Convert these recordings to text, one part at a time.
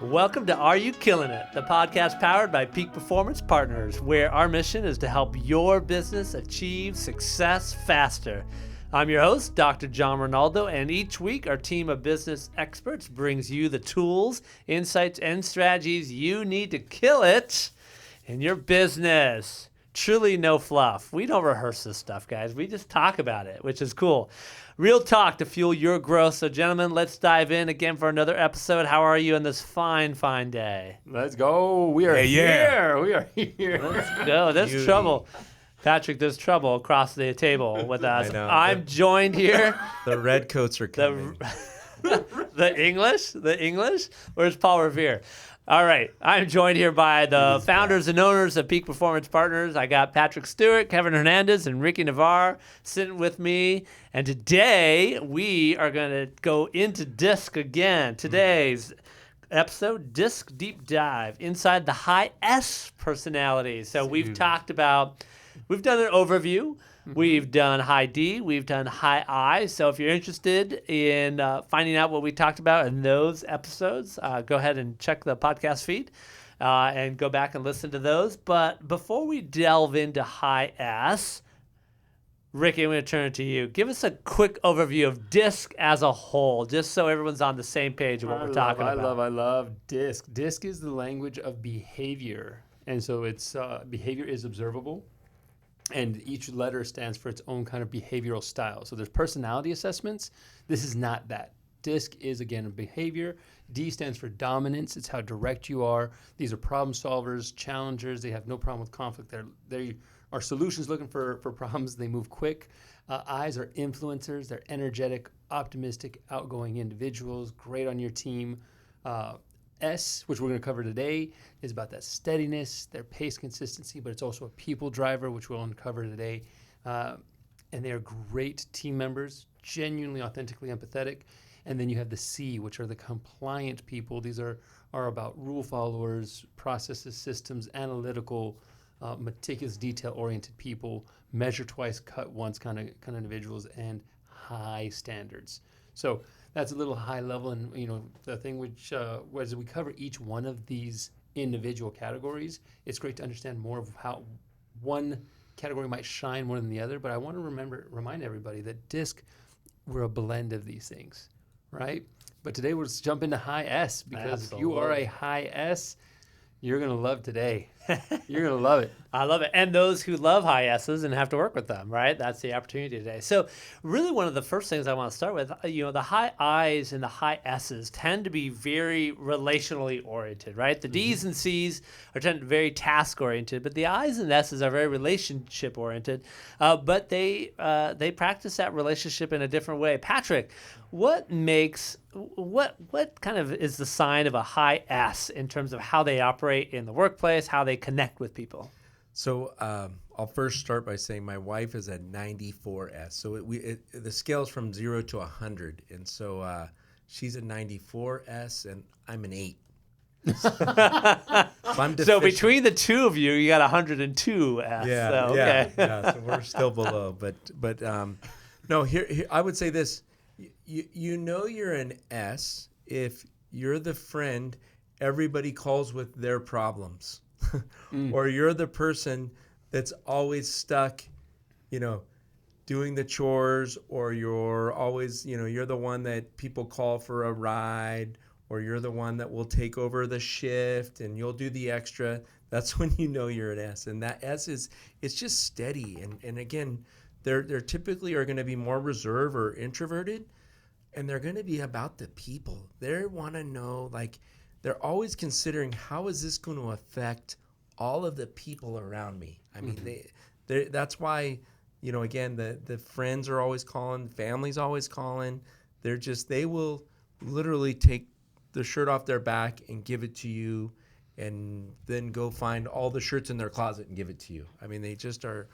Welcome to Are You Killing It, the podcast powered by Peak Performance Partners, where our mission is to help your business achieve success faster. I'm your host, Dr. John Ronaldo, and each week our team of business experts brings you the tools, insights, and strategies you need to kill it in your business. Truly no fluff. We don't rehearse this stuff, guys. We just talk about it, which is cool. Real talk to fuel your growth. So, gentlemen, let's dive in again for another episode. How are you on this fine day? Let's go. We are here. We are here. Let's go. There's trouble. Patrick, there's trouble across the table with us. I'm joined here. The redcoats are coming. The English? Where's Paul Revere? All right. I'm joined here by the founders and owners of Peak Performance Partners. I got Patrick Stewart, Kevin Hernandez, and Ricky Navarre sitting with me. And today we are going to go into DISC again. Today's episode, DISC Deep Dive, inside the high S personality. So we've done an overview. We've done high D, we've done high I. So if you're interested in finding out what we talked about in those episodes, go ahead and check the podcast feed and go back and listen to those. But before we delve into high S, Ricky, I'm going to turn it to you. Give us a quick overview of DISC as a whole, just so everyone's on the same page of what we're talking about. I love DISC. DISC is the language of behavior. And so it's behavior is observable. And each letter stands for its own kind of behavioral style. So there's personality assessments. This is not that. DISC is, again, a behavior. D stands for dominance. It's how direct you are. These are problem solvers, challengers. They have no problem with conflict. They are solutions looking for problems. They move quick. I's are influencers. They're energetic, optimistic, outgoing individuals, great on your team. S, which we're going to cover today, is about that steadiness, their pace consistency, but it's also a people driver, which we'll uncover today. And they are great team members, genuinely, authentically empathetic. And then you have the C, which are the compliant people. These are about rule followers, processes, systems, analytical, meticulous, detail-oriented people, measure twice, cut once kind of individuals, and high standards. So that's a little high level, and the thing which as we cover each one of these individual categories, it's great to understand more of how one category might shine more than the other. But I want to remind everybody that DISC, we're a blend of these things, right? But today let's jump into high S, because if you are a high S, you're gonna love today. You're gonna love it. I love it. And those who love high S's and have to work with them, right? That's the opportunity today. So really one of the first things I want to start with, the high I's and the high S's tend to be very relationally oriented, right? The D's and C's are tend to be very task oriented, but the I's and S's are very relationship oriented. But they practice that relationship in a different way. Patrick, what kind of is the sign of a high S in terms of how they operate in the workplace, how they connect with people? So I'll first start by saying my wife is a 94S. So the scale is from 0 to 100. And so she's a 94S and I'm an 8. So between the two of you, you got 102S. Yeah, so, okay. yeah. So we're still below. But no, here I would say this. You're an S if you're the friend everybody calls with their problems. Or you're the person that's always stuck, doing the chores, or you're always, you're the one that people call for a ride, or you're the one that will take over the shift and you'll do the extra. That's when you're an S. And that S it's just steady. And again, they're typically are going to be more reserved or introverted, and they're going to be about the people. They want to know, they're always considering, how is this going to affect all of the people around me? I mean, that's why, again, the friends are always calling, family's always calling. They will literally take the shirt off their back and give it to you, and then go find all the shirts in their closet and give it to you. I mean, they just are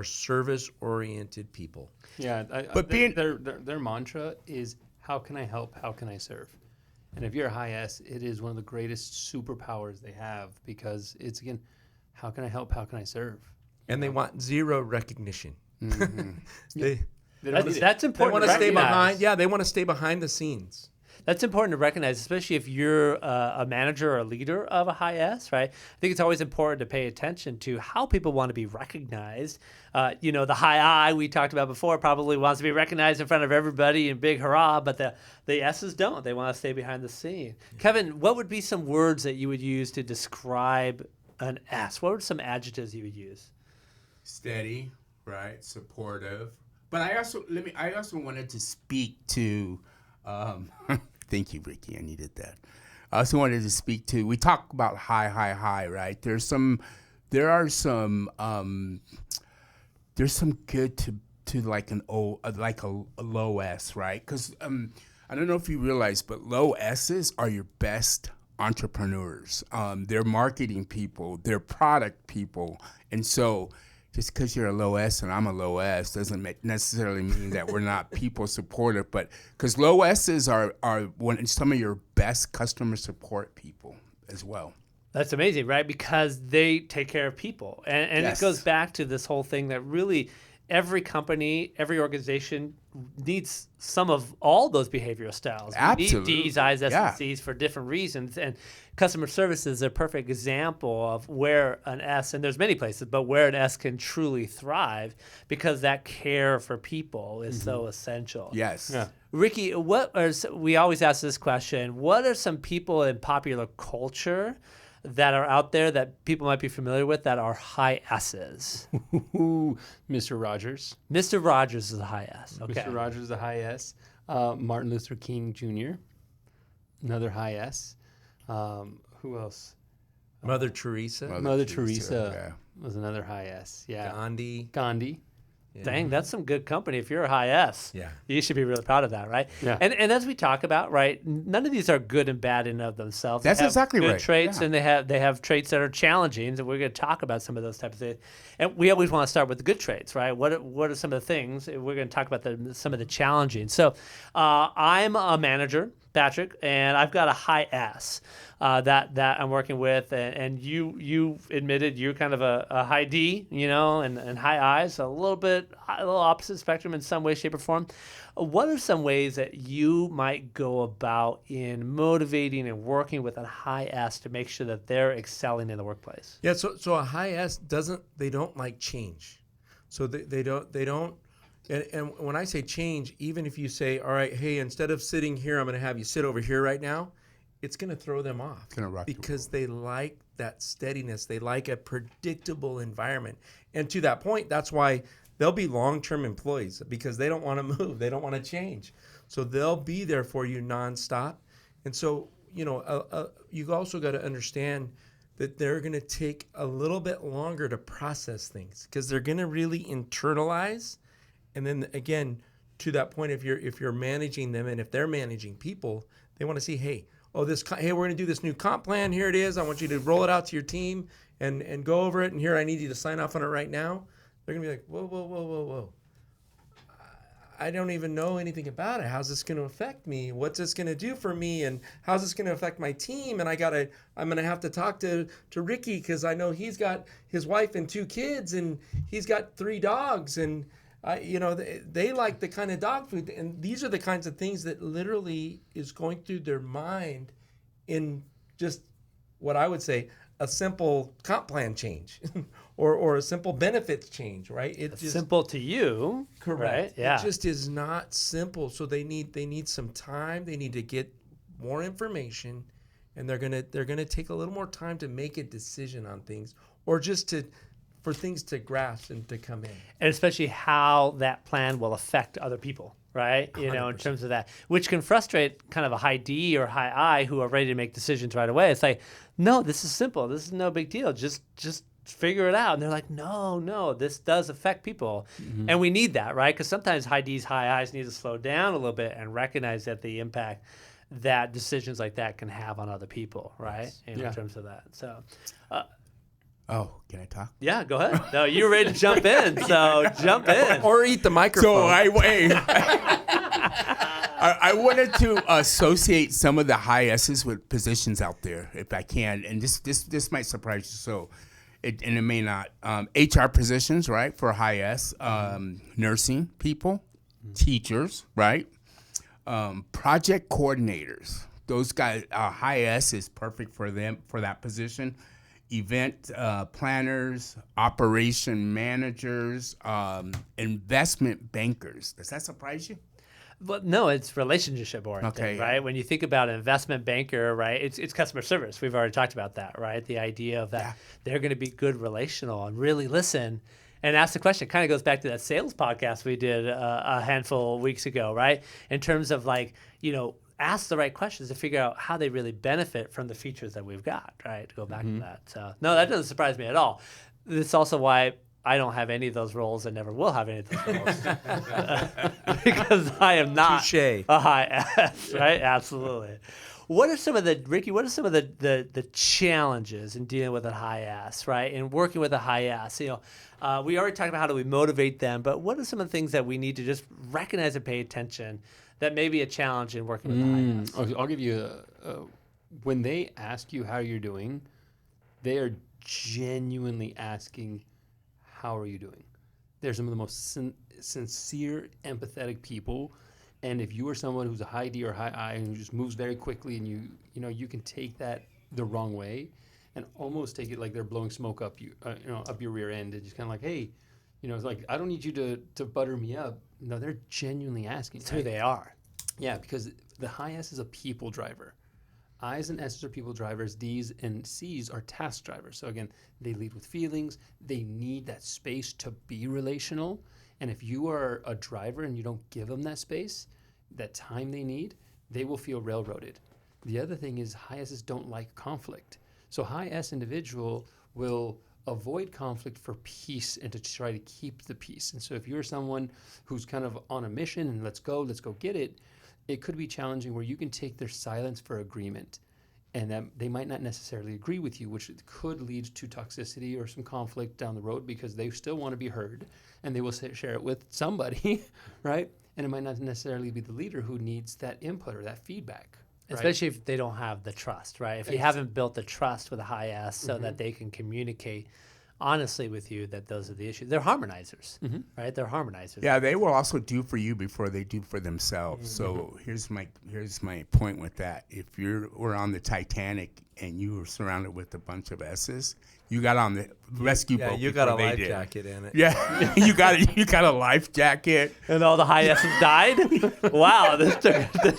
service-oriented people. Yeah, but their mantra is, how can I help? How can I serve? And if you're a high S, it is one of the greatest superpowers they have, because it's, again, how can I help? How can I serve? And they want zero recognition. Mm-hmm. That's important. They want to stay behind. Yeah, they want to stay behind the scenes. That's important to recognize, especially if you're a manager or a leader of a high S, right? I think it's always important to pay attention to how people want to be recognized. The high I we talked about before probably wants to be recognized in front of everybody in big hurrah, but the S's don't. They want to stay behind the scene. Yeah. Kevin, what would be some words that you would use to describe an S? What are some adjectives you would use? Steady, right? Supportive. But I also wanted to speak to. Thank you, Ricky. I needed that. I also wanted to speak to. We talk about high, right? There's some good to like a low S, right? Because I don't know if you realize, but low S's are your best entrepreneurs. They're marketing people. They're product people, and so. Just because you're a low S and I'm a low S doesn't necessarily mean that we're not people supportive, but because low S's are some of your best customer support people as well. That's amazing, right? Because they take care of people. And Yes. It goes back to this whole thing that really every company, every organization needs some of all those behavioral styles. Absolutely. We need D's, I's, S's, Yeah. and C's for different reasons. And customer service is a perfect example of where an S, and there's many places, but where an S can truly thrive because that care for people is so essential. Yes. Yeah. Ricky, we always ask this question, what are some people in popular culture that are out there that people might be familiar with that are high S's? Mr. Rogers. Mr. Rogers is a high S. Okay. Mr. Rogers is a high S. Martin Luther King Jr., another high S. Who else? Mother Teresa, Mother Teresa yeah. was another high S. Yeah. Gandhi. Yeah. Dang, that's some good company. If you're a high S, Yeah. you should be really proud of that, right? Yeah. And as we talk about, right, none of these are good and bad in and of themselves. That's They have exactly good right. traits, Yeah. and they have traits that are challenging, and we're going to talk about some of those types of things. And we always want to start with the good traits, right? What are some of the things? We're going to talk about some of the challenging. So I'm a manager, Patrick, and I've got a high S that I'm working with, and you admitted you're kind of a high D, and high I, so a little opposite spectrum in some way, shape, or form. What are some ways that you might go about in motivating and working with a high S to make sure that they're excelling in the workplace? Yeah, so a high S they don't like change. So they don't and when I say change, even if you say, all right, hey, instead of sitting here, I'm going to have you sit over here right now, it's going to throw them off because they like that steadiness. They like a predictable environment. And to that point, that's why they'll be long-term employees because they don't want to move. They don't want to change. So they'll be there for you nonstop. And so, you also got to understand that they're going to take a little bit longer to process things because they're going to really internalize. And then again, to that point, if you're managing them and if they're managing people, they want to see, hey, we're going to do this new comp plan. Here it is. I want you to roll it out to your team and go over it. And here, I need you to sign off on it right now. They're going to be like, whoa. I don't even know anything about it. How's this going to affect me? What's this going to do for me? And how's this going to affect my team? And I'm going to have to talk to Ricky because I know he's got his wife and 2 kids and he's got 3 dogs. And they like the kind of dog food, and these are the kinds of things that literally is going through their mind in just what I would say a simple comp plan change or a simple benefits change, right? It's simple to you, correct. Right? Yeah. It just is not simple. So they need some time. They need to get more information, and they're gonna take a little more time to make a decision on things, or just for things to grasp and to come in. And especially how that plan will affect other people, right? 100%. In terms of that, which can frustrate kind of a high D or high I who are ready to make decisions right away. It's like, no, this is simple. This is no big deal. Just figure it out. And they're like, no, this does affect people. Mm-hmm. And we need that, right? Because sometimes high Ds, high Is need to slow down a little bit and recognize that the impact that decisions like that can have on other people, right? Yes. In terms of that. So... Oh, can I talk? Yeah, go ahead. No, you're ready to jump in, so jump in. Or eat the microphone. So I wanted to associate some of the high S's with positions out there, if I can, and this might surprise you. So, it may not. HR positions, right, for high S, nursing people, teachers, right, Project coordinators. Those guys, high S is perfect for them for that position. Event planners, operation managers, investment bankers. Does that surprise you? But no, it's relationship oriented, Okay, yeah. right? When you think about an investment banker, right, it's customer service. We've already talked about that, right? The idea of that they're going to be good relational and really listen and ask the question. It kind of goes back to that sales podcast we did a handful of weeks ago, right? In terms of like, ask the right questions to figure out how they really benefit from the features that we've got, right? To go back to that. So, no, that doesn't surprise me at all. It's also why I don't have any of those roles and never will have any of those roles. Because I am not Touché. a high S, right? Absolutely. What are some of the challenges in dealing with a high S, right? And working with a high S? We already talked about how do we motivate them, but what are some of the things that we need to just recognize and pay attention that may be a challenge in working with a high S? Okay, I'll give you when they ask you how you're doing, they are genuinely asking, how are you doing? They're some of the most sincere, empathetic people. And if you are someone who's a high D or high I and who just moves very quickly and you can take that the wrong way and almost take it like they're blowing smoke up up your rear end and just kind of like, hey, it's like, I don't need you to butter me up. No, they're genuinely asking. It's who they are. Yeah, because the high S is a people driver. I's and S's are people drivers. D's and C's are task drivers. So again, they lead with feelings. They need that space to be relational. And if you are a driver and you don't give them that space, that time they need, they will feel railroaded. The other thing is high S's don't like conflict. So high S individual will avoid conflict for peace and to try to keep the peace. And so if you're someone who's kind of on a mission and let's go get it, it could be challenging where you can take their silence for agreement and that they might not necessarily agree with you, which could lead to toxicity or some conflict down the road because they still want to be heard and they will share it with somebody, right? And it might not necessarily be the leader who needs that input or that feedback. Right? Especially if they don't have the trust, right? If you haven't built the trust with a high S so that they can communicate honestly with you that those are the issues. They're harmonizers, right? They're harmonizers. Yeah, they will also do for you before they do for themselves. So here's my point with that. If we're on the Titanic and you were surrounded with a bunch of S's, you got on the rescue boat. You got a before they life did. jacket in it. Yeah, you got a life jacket. And all the high S's died? Wow, this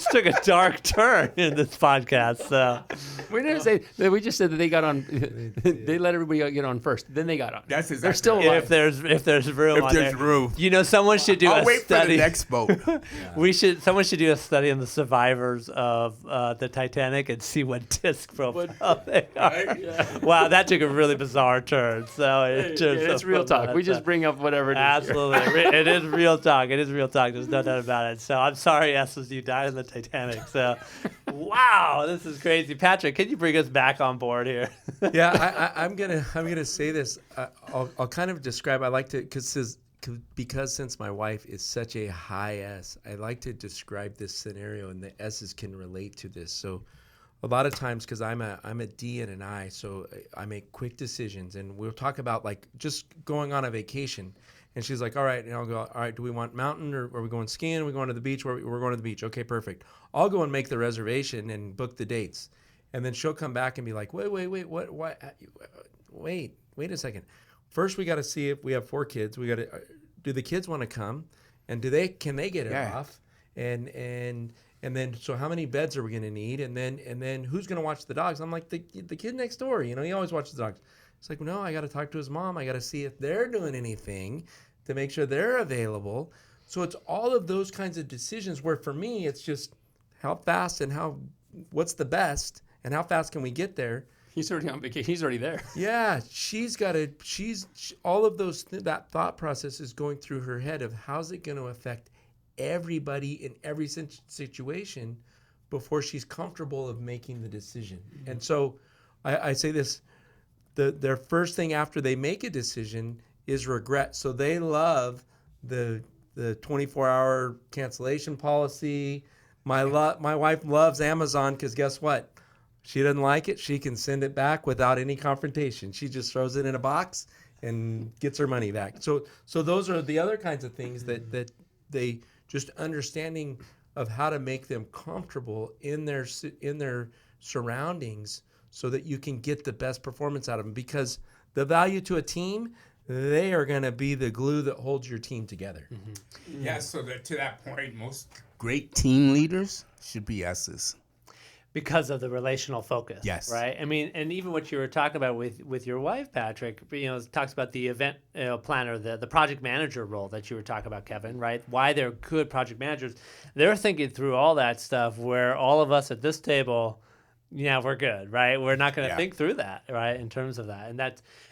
took a dark turn in this podcast. So We didn't say that. We just said that they got on. They let everybody get on first. Then they got on. That's exactly They're still alive. if there's room If on there's there. room. Someone should do I'll a wait for study. the next boat. Someone should do a study on the survivors of the Titanic and see what disc profile they are. Wow, that took a really bizarre turn. So It's real talk. We just bring up whatever it is. Absolutely. It is real talk. It is real talk. There's no doubt about it. So I'm sorry, Estes, you died in the Titanic. So, wow, this is crazy. Patrick, can you bring us back on board here? Yeah, I'm gonna say this. I'll kind of describe. I like to because since my wife is such a high S, I like to describe this scenario, and the S's can relate to this. So, a lot of times, because I'm a D and an I, so I make quick decisions, and we'll talk about like just going on a vacation. And she's like, all right, and I'll go, all right, do we want mountain or are we going skiing? Are we going to the beach? We're going to the beach. Okay, perfect. I'll go and make the reservation and book the dates. And then she'll come back and be like, wait, wait a second. First, we got to see if we have 4 kids. We got to, do the kids want to come? And can they get it off? And then, so how many beds are we going to need? And then who's going to watch the dogs? I'm like, the kid next door, he always watches the dogs. It's like, no, I got to talk to his mom. I got to see if they're doing anything to make sure they're available. So it's all of those kinds of decisions where for me, it's just how fast and what's the best and how fast can we get there? He's already on vacation. He's already there. Yeah, all of those, that thought process is going through her head of how's it going to affect everybody in every situation before she's comfortable of making the decision. Mm-hmm. And so I say this, their first thing after they make a decision is regret. So they love the 24-hour cancellation policy. My wife loves Amazon because guess what? She doesn't like it. She can send it back without any confrontation. She just throws it in a box and gets her money back. So those are the other kinds of things that they just understanding of how to make them comfortable in their surroundings so that you can get the best performance out of them. Because the value to a team, they are going to be the glue that holds your team together. Yeah, so that to that point, most great team leaders should be S's. Because of the relational focus. Yes. Right. I mean, and even what you were talking about with your wife, Patrick, it talks about the event planner, the project manager role that you were talking about, Kevin, right? Why they're good project managers. They're thinking through all that stuff where all of us at this table, we're good, right? We're not going to think through that, right? In terms of that.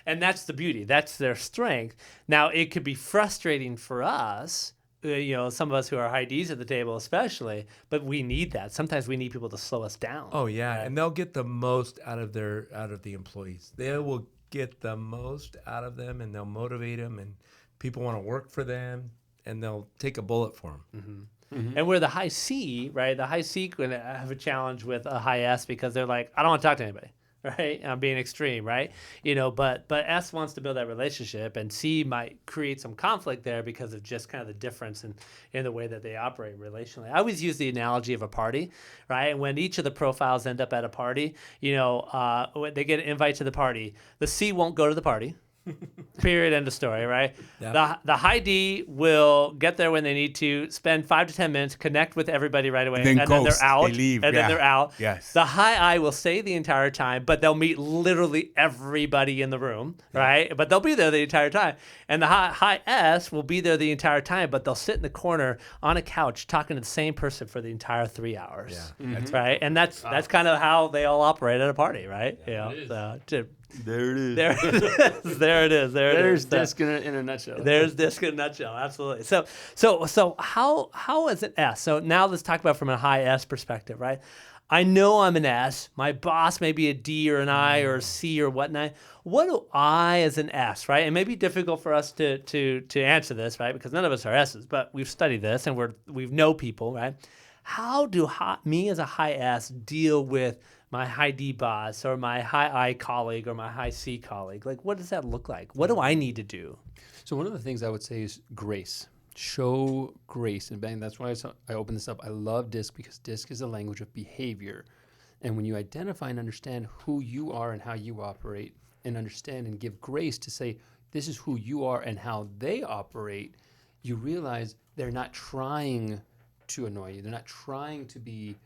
And that's the beauty. That's their strength. Now, it could be frustrating for us, some of us who are high Ds at the table especially, but we need that. Sometimes we need people to slow us down. Oh yeah, right? And they'll get the most out of the employees. They will get the most out of them, and they'll motivate them, and people want to work for them, and they'll take a bullet for them. Mm-hmm. Mm-hmm. And we're the high C, right? The high C can have a challenge with a high S because they're like, I don't want to talk to anybody. Right, I'm being extreme, right? But S wants to build that relationship, and C might create some conflict there because of just kind of the difference in the way that they operate relationally. I always use the analogy of a party, right? When each of the profiles end up at a party, when they get an invite to the party, the C won't go to the party. Period. End of story. Right. Yep. The high D will get there when they need to, spend 5 to 10 minutes, connect with everybody right away, then then they're out. They leave. And then they're out. Yes. The high I will stay the entire time, but they'll meet literally everybody in the room. Right. But they'll be there the entire time. And the high S will be there the entire time, but they'll sit in the corner on a couch talking to the same person for the entire 3 hours. Yeah. Mm-hmm. That's right. And that's kind of how they all operate at a party. Right. Yeah, There it is. There it is. There's disc in a nutshell. There's disc in a nutshell. Absolutely. So how is an S? So now let's talk about from a high S perspective, right? I know I'm an S. My boss may be a D or an I or a C or whatnot. What do I as an S, right? It may be difficult for us to answer this, right? Because none of us are S's, but we've studied this and we know people, right? How do me as a high S deal with my high D boss or my high I colleague or my high C colleague? Like, what does that look like? What do I need to do? So one of the things I would say is grace. Show grace. And bang, that's why I open this up. I love DISC because DISC is a language of behavior. And when you identify and understand who you are and how you operate, and understand and give grace to say, this is who you are and how they operate, you realize they're not trying to annoy you. They're not trying to be,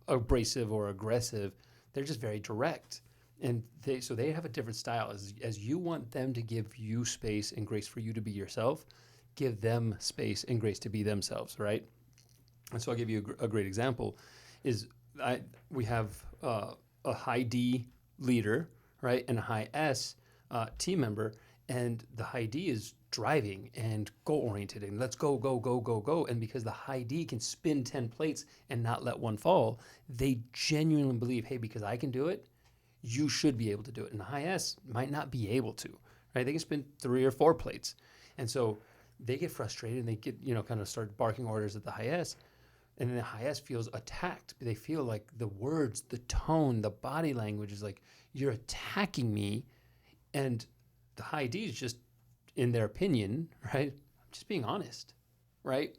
abrasive or aggressive. They're just very direct. And they have a different style. As you want them to give you space and grace for you to be yourself, give them space and grace to be themselves, right? And so I'll give you a great example. We have a high D leader, right, and a high S team member, and the high D is driving and goal-oriented and let's go, go, go, go, go. And because the high D can spin 10 plates and not let one fall, they genuinely believe, hey, because I can do it, you should be able to do it. And the high S might not be able to, right? They can spin 3 or 4 plates. And so they get frustrated and they get, kind of start barking orders at the high S. And then the high S feels attacked. They feel like the words, the tone, the body language is like, you're attacking me. And the high D is just, in their opinion, right, just being honest, right?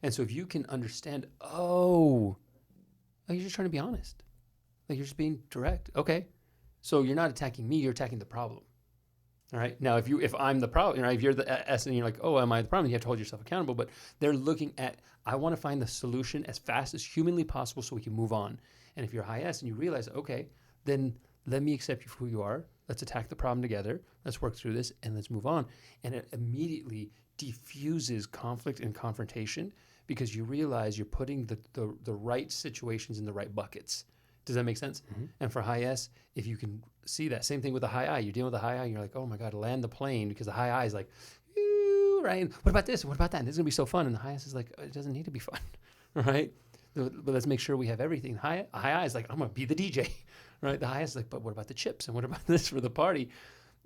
And so if you can understand, you're just trying to be honest. Like you're just being direct. Okay. So you're not attacking me, you're attacking the problem. All right. Now, if I'm the problem, if you're the S and you're like, oh, am I the problem? You have to hold yourself accountable. But they're looking at, I want to find the solution as fast as humanly possible so we can move on. And if you're high S and you realize, okay, then let me accept you for who you are. Let's attack the problem together. Let's work through this and let's move on. And it immediately diffuses conflict and confrontation because you realize you're putting the right situations in the right buckets. Does that make sense? Mm-hmm. And for high S, if you can see that, same thing with the high I. You're dealing with the high I and you're like, oh my God, land the plane, because the high I is like, right? And what about this? What about that? And this is going to be so fun. And the high S is like, it doesn't need to be fun, right? But let's make sure we have everything. High I is like, I'm going to be the DJ, right? The high S is like, but what about the chips? And what about this for the party?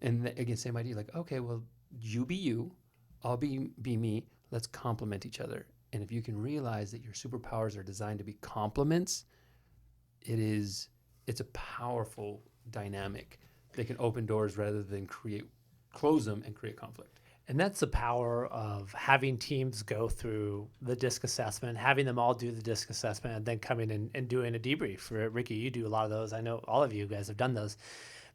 And again, same idea, like, okay, well, you be you, I'll be me. Let's complement each other. And if you can realize that your superpowers are designed to be complements, it's a powerful dynamic. They can open doors rather than close them and create conflict. And that's the power of having teams go through the DISC assessment, having them all do the DISC assessment, and then coming in and doing a debrief. For Ricky, you do a lot of those. I know all of you guys have done those,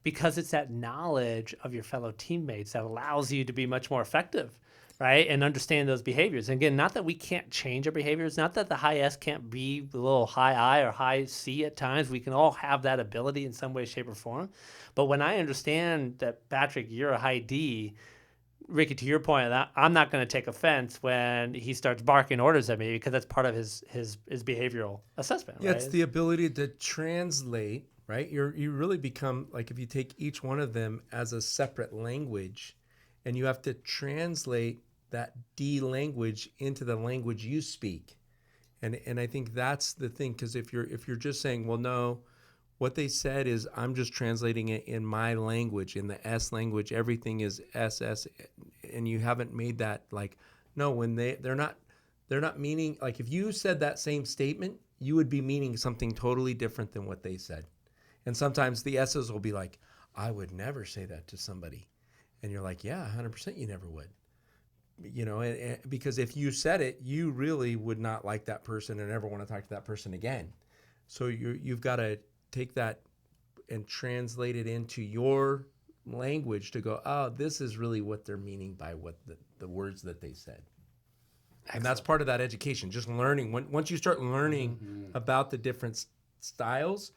because it's that knowledge of your fellow teammates that allows you to be much more effective, right? And understand those behaviors. And again, not that we can't change our behaviors, not that the high S can't be a little high I or high C at times. We can all have that ability in some way, shape, or form. But when I understand that, Patrick, you're a high D, Ricky, to your point, I'm not going to take offense when he starts barking orders at me, because that's part of his behavioral assessment. Yeah, right? it's the ability to translate, right? You really become, like, if you take each one of them as a separate language, and you have to translate that D language into the language you speak. And I think that's the thing, because if you're just saying, well, no, what they said is I'm just translating it in my language, in the S language, everything is SS, and you haven't made that, like, no, when they're not meaning, like, if you said that same statement, you would be meaning something totally different than what they said. And sometimes the S's will be like, I would never say that to somebody. And you're like, yeah, 100% you never would. You know, and because if you said it, you really would not like that person and never want to talk to that person again. So you've got to take that and translate it into your language to go, oh, this is really what they're meaning by what the words that they said. Excellent. And that's part of that education, just learning. Once you start learning about the different styles,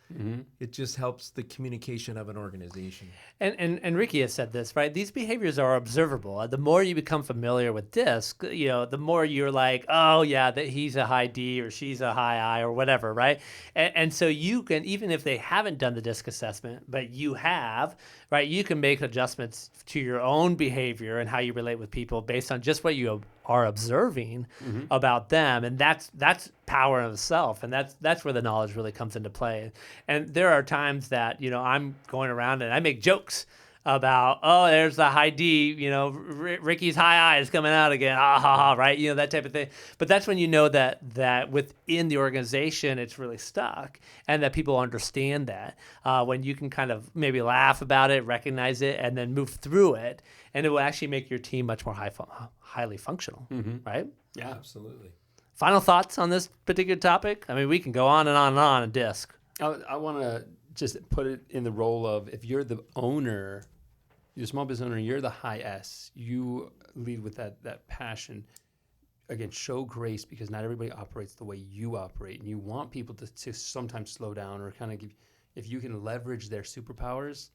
it just helps the communication of an organization. And Ricky has said this, right? These behaviors are observable. The more you become familiar with DISC, the more you're like, oh yeah, that he's a high D or she's a high I or whatever, right? And so you can, even if they haven't done the DISC assessment, but you have, right? You can make adjustments to your own behavior and how you relate with people based on just what you are observing about them, and that's power in itself, and that's where the knowledge really comes into play. And there are times that I'm going around and I make jokes about, oh, there's the high D, Ricky's high I is coming out again, ha ha ha, right? That type of thing. But that's when you know that within the organization it's really stuck, and that people understand that. When you can kind of maybe laugh about it, recognize it, and then move through it, and it will actually make your team much more highly functional, right? Yeah, absolutely. Final thoughts on this particular topic? I mean, we can go on and on and on in DISC. I want to just put it in the role of, if you're the owner, you're a small business owner, you're the high S, you lead with that passion. Again, show grace, because not everybody operates the way you operate, and you want people to sometimes slow down, or kind of give, if you can leverage their superpowers,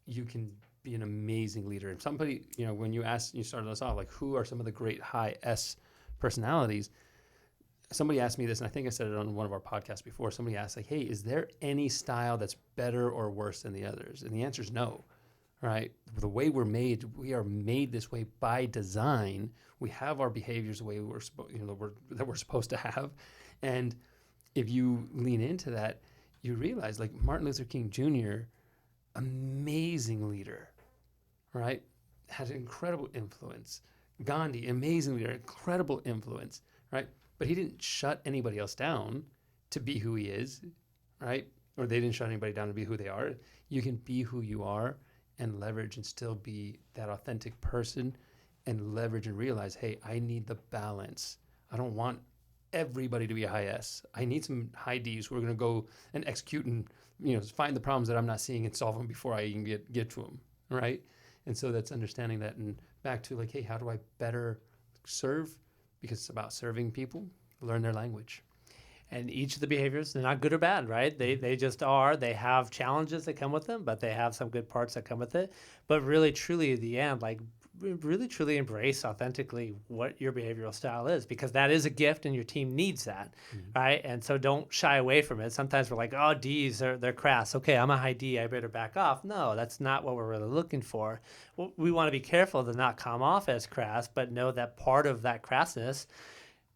you can be an amazing leader. And somebody, when you started us off, like, who are some of the great high S personalities? Somebody asked me this, and I think I said it on one of our podcasts before. Somebody asked, like, hey, is there any style that's better or worse than the others? And the answer is no, right? The way we are made this way by design. We have our behaviors the way that we're supposed to have. And if you lean into that, you realize, like, Martin Luther King Jr., amazing leader, right? Had an incredible influence. Gandhi, amazing leader, incredible influence, right? But he didn't shut anybody else down to be who he is, right? Or they didn't shut anybody down to be who they are. You can be who you are and leverage and still be that authentic person, and leverage and realize, hey, I need the balance. I don't want everybody to be a high S. I need some high Ds who are going to go and execute and find the problems that I'm not seeing and solve them before I even get to them, right? And so that's understanding that, and back to, like, hey, how do I better serve? Because it's about serving people, learn their language. And each of the behaviors, they're not good or bad, right? They just are. They have challenges that come with them, but they have some good parts that come with it. But really, truly, at the end, like, really, truly embrace authentically what your behavioral style is, because that is a gift and your team needs that, right? And so don't shy away from it. Sometimes we're like, oh, D's, they're crass. Okay, I'm a high D, I better back off. No, that's not what we're really looking for. We want to be careful to not come off as crass, but know that part of that crassness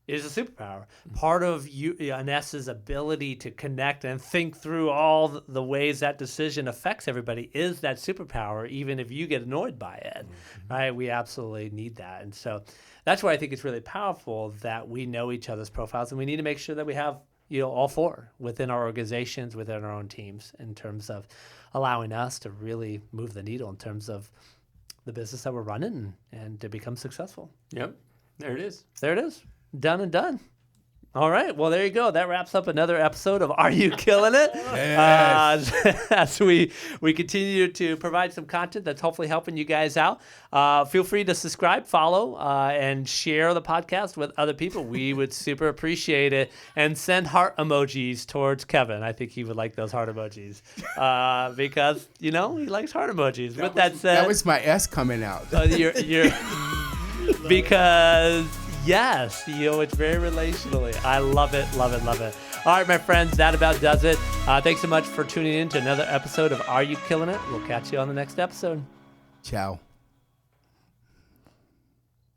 is a superpower. Part of an S's ability to connect and think through all the ways that decision affects everybody is that superpower, even if you get annoyed by it, right? We absolutely need that. And so that's why I think it's really powerful that we know each other's profiles, and we need to make sure that we have all four within our organizations, within our own teams, in terms of allowing us to really move the needle in terms of the business that we're running and to become successful. Yep. There it is. There it is. Done and done. All right. Well, there you go. That wraps up another episode of Are You Killing It? As we continue to provide some content that's hopefully helping you guys out. Feel free to subscribe, follow, and share the podcast with other people. We would super appreciate it. And send heart emojis towards Kevin. I think he would like those heart emojis because, he likes heart emojis. With that said, that was my S coming out. you're because... Yes, it's very relationally. I love it, love it, love it. All right, my friends, that about does it. Thanks so much for tuning in to another episode of Are You Killing It? We'll catch you on the next episode. Ciao.